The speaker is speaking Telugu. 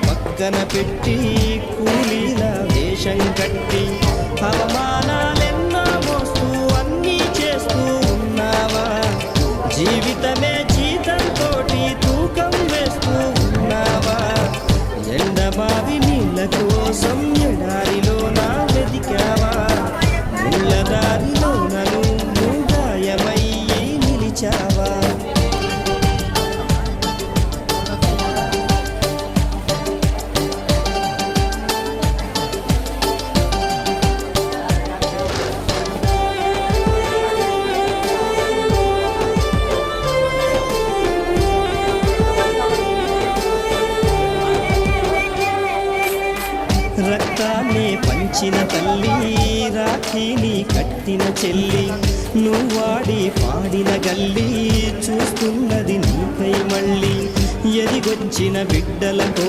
పక్కన పెట్టి కూలీల వేషం కట్టి అవమానాలెన్నో మోస్తూ అన్నీ చేస్తూ ఉన్నావా? జీవితమే జీతంతోటి తూకం వేస్తూ ఉన్నావా? ఎండమావి నీళ్ళ కోసం ఎడారిలో నా వెతికావా? ముళ్ళదారిలో నన్ను గాయమయ్యి నిలిచావా? రక్తాన్ని పంచిన తల్లి, రాఖీని కట్టిన చెల్లి, నువ్వాడి పాడిన గల్లి చూస్తున్నది నీకై మళ్ళీ. ఎదిగొచ్చిన బిడ్డలతో